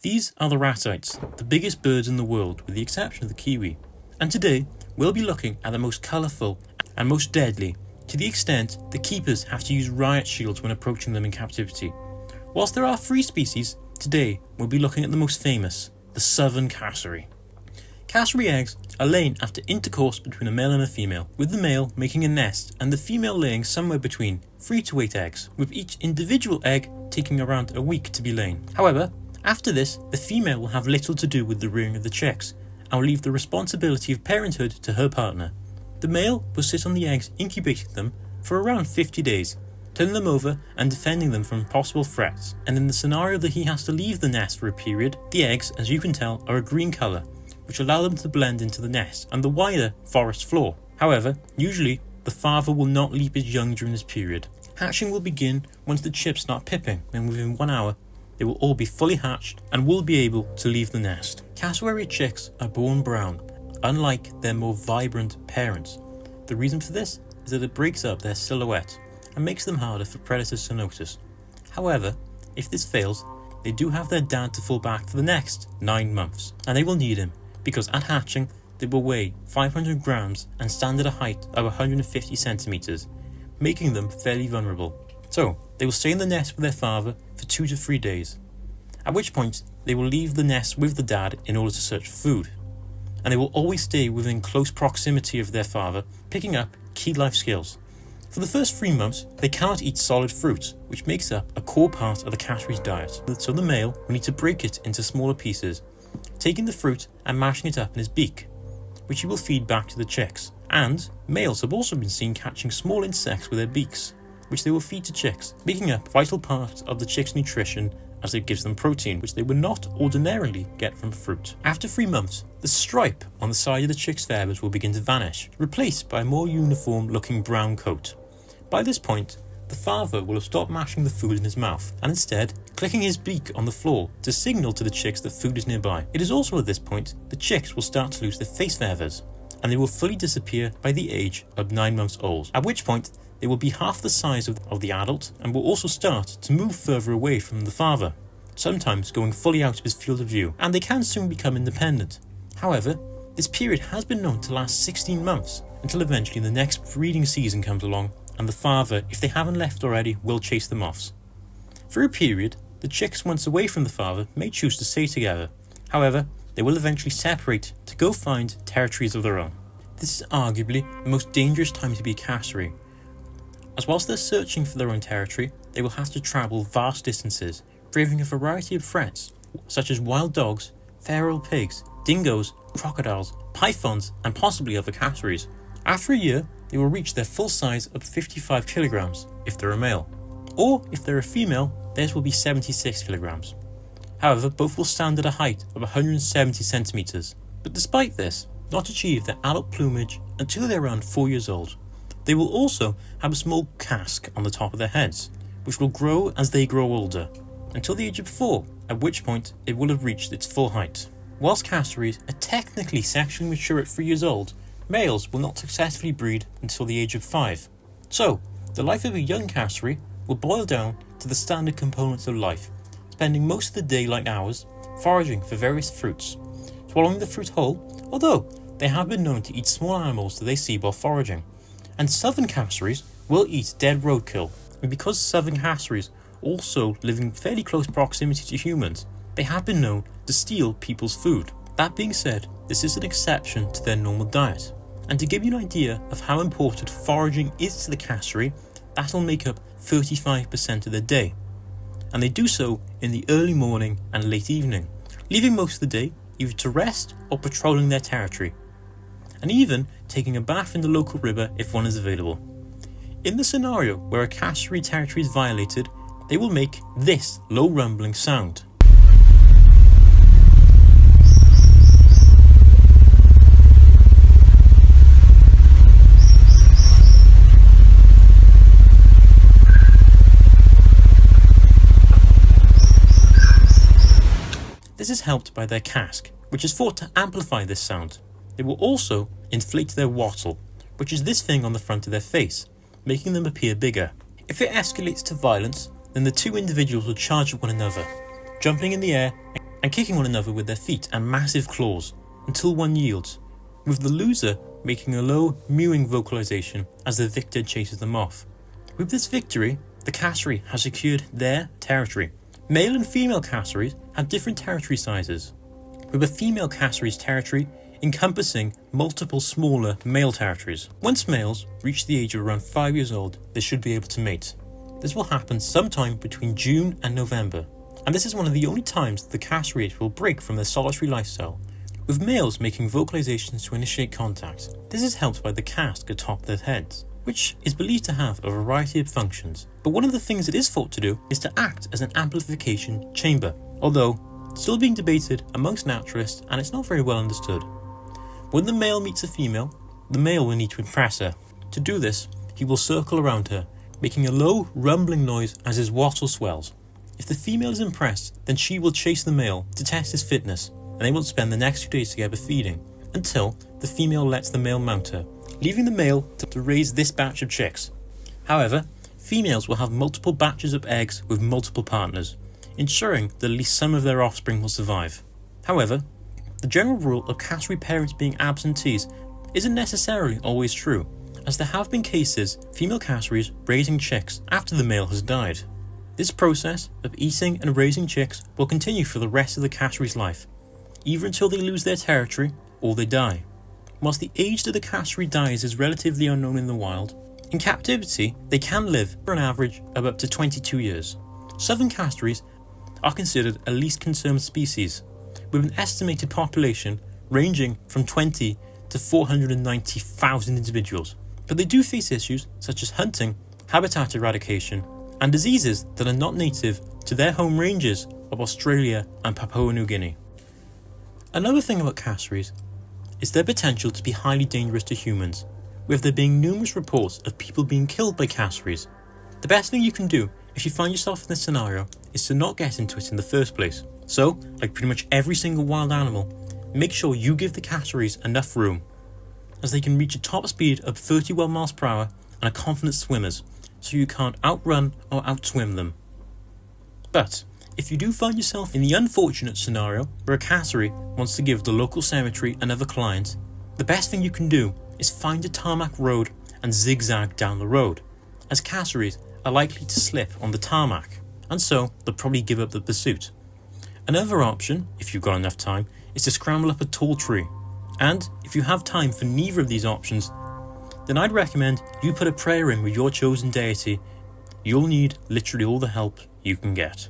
These are the ratites, the biggest birds in the world with the exception of the kiwi, and today we'll be looking at the most colourful and most deadly, to the extent the keepers have to use riot shields when approaching them in captivity. Whilst there are 3 species, today we'll be looking at the most famous, the southern cassowary. Cassowary eggs are laid after intercourse between a male and a female, with the male making a nest and the female laying somewhere between 3 to 8 eggs, with each individual egg taking around a week to be laid. However, after this, the female will have little to do with the rearing of the chicks, and will leave the responsibility of parenthood to her partner. The male will sit on the eggs incubating them for around 50 days, turning them over and defending them from possible threats, and in the scenario that he has to leave the nest for a period, the eggs, as you can tell, are a green colour, which allow them to blend into the nest and the wider forest floor. However, usually the father will not leave his young during this period. Hatching will begin once the chicks start pipping, and within 1 hour they will all be fully hatched and will be able to leave the nest. Cassowary chicks are born brown, unlike their more vibrant parents. The reason for this is that it breaks up their silhouette and makes them harder for predators to notice. However, if this fails, they do have their dad to fall back for the next 9 months, and they will need him, because at hatching they will weigh 500 grams and stand at a height of 150 centimeters, making them fairly vulnerable. So, they will stay in the nest with their father for 2 to 3 days, at which point they will leave the nest with the dad in order to search for food, and they will always stay within close proximity of their father, picking up key life skills. For the first 3 months, they cannot eat solid fruit, which makes up a core part of the cassowary's diet, so the male will need to break it into smaller pieces, taking the fruit and mashing it up in his beak, which he will feed back to the chicks. And males have also been seen catching small insects with their beaks, which they will feed to chicks, making up a vital part of the chick's nutrition as it gives them protein, which they would not ordinarily get from fruit. After 3 months, the stripe on the side of the chick's feathers will begin to vanish, replaced by a more uniform looking brown coat. By this point, the father will have stopped mashing the food in his mouth, and instead clicking his beak on the floor to signal to the chicks that food is nearby. It is also at this point the chicks will start to lose their face feathers, and they will fully disappear by the age of 9 months old, at which point they will be half the size of the adult and will also start to move further away from the father, sometimes going fully out of his field of view, and they can soon become independent. However, this period has been known to last 16 months, until eventually the next breeding season comes along, and the father, if they haven't left already, will chase them off. For a period, the chicks once away from the father may choose to stay together. However, they will eventually separate to go find territories of their own. This is arguably the most dangerous time to be a cassowary, as whilst they're searching for their own territory, they will have to travel vast distances, braving a variety of threats, such as wild dogs, feral pigs, dingoes, crocodiles, pythons, and possibly other cassowaries. After a year, they will reach their full size of 55 kilograms if they're a male, or if they're a female, theirs will be 76 kilograms. However, both will stand at a height of 170 centimeters, but despite this, not achieve their adult plumage until they're around 4 years old. They will also have a small casque on the top of their heads, which will grow as they grow older, until the age of 4, at which point it will have reached its full height. Whilst cassowaries are technically sexually mature at 3 years old, males will not successfully breed until the age of 5. So, the life of a young cassowary will boil down to the standard components of life, spending most of the daylight hours foraging for various fruits, swallowing the fruit whole, although they have been known to eat small animals that they see while foraging. And southern cassowaries will eat dead roadkill, and because southern cassowaries also live in fairly close proximity to humans, they have been known to steal people's food. That being said, this is an exception to their normal diet, and to give you an idea of how important foraging is to the cassowary, that'll make up 35% of their day, and they do so in the early morning and late evening, leaving most of the day either to rest or patrolling their territory, and even taking a bath in the local river if one is available. In the scenario where a cassowary territory is violated, they will make this low rumbling sound. This is helped by their casque, which is thought to amplify this sound. They will also inflate their wattle, which is this thing on the front of their face, making them appear bigger. If it escalates to violence, then the two individuals will charge at one another, jumping in the air and kicking one another with their feet and massive claws until one yields, with the loser making a low mewing vocalization as the victor chases them off. With this victory, the cassowary has secured their territory. Male and female cassowaries have different territory sizes, with a female cassowary's territory encompassing multiple smaller male territories. Once males reach the age of around 5 years old, they should be able to mate. This will happen sometime between June and November, and this is one of the only times the cassowaries will break from their solitary lifestyle, with males making vocalizations to initiate contact. This is helped by the casque atop their heads, which is believed to have a variety of functions. But one of the things it is thought to do is to act as an amplification chamber, although still being debated amongst naturalists and it's not very well understood. When the male meets a female, the male will need to impress her. To do this, he will circle around her, making a low rumbling noise as his wattle swells. If the female is impressed, then she will chase the male to test his fitness, and they will spend the next few days together feeding, until the female lets the male mount her, leaving the male to raise this batch of chicks. However, females will have multiple batches of eggs with multiple partners, ensuring that at least some of their offspring will survive. However, the general rule of cassowary parents being absentees isn't necessarily always true, as there have been cases female cassowaries raising chicks after the male has died. This process of eating and raising chicks will continue for the rest of the cassowary's life, either until they lose their territory or they die. Whilst the age that the cassowary dies is relatively unknown in the wild, in captivity they can live for an average of up to 22 years. Southern cassowaries are considered a least concerned species, with an estimated population ranging from 20 to 490,000 individuals. But they do face issues such as hunting, habitat eradication, and diseases that are not native to their home ranges of Australia and Papua New Guinea. Another thing about cassowaries is their potential to be highly dangerous to humans, with there being numerous reports of people being killed by cassowaries. The best thing you can do if you find yourself in this scenario is to not get into it in the first place. So, like pretty much every single wild animal, make sure you give the cassowaries enough room, as they can reach a top speed of 31 miles per hour and are confident swimmers, so you can't outrun or outswim them. But if you do find yourself in the unfortunate scenario where a cassowary wants to give the local cemetery another client, the best thing you can do is find a tarmac road and zigzag down the road, as cassowaries are likely to slip on the tarmac, and so they'll probably give up the pursuit. Another option, if you've got enough time, is to scramble up a tall tree, and if you have time for neither of these options, then I'd recommend you put a prayer in with your chosen deity. You'll need literally all the help you can get.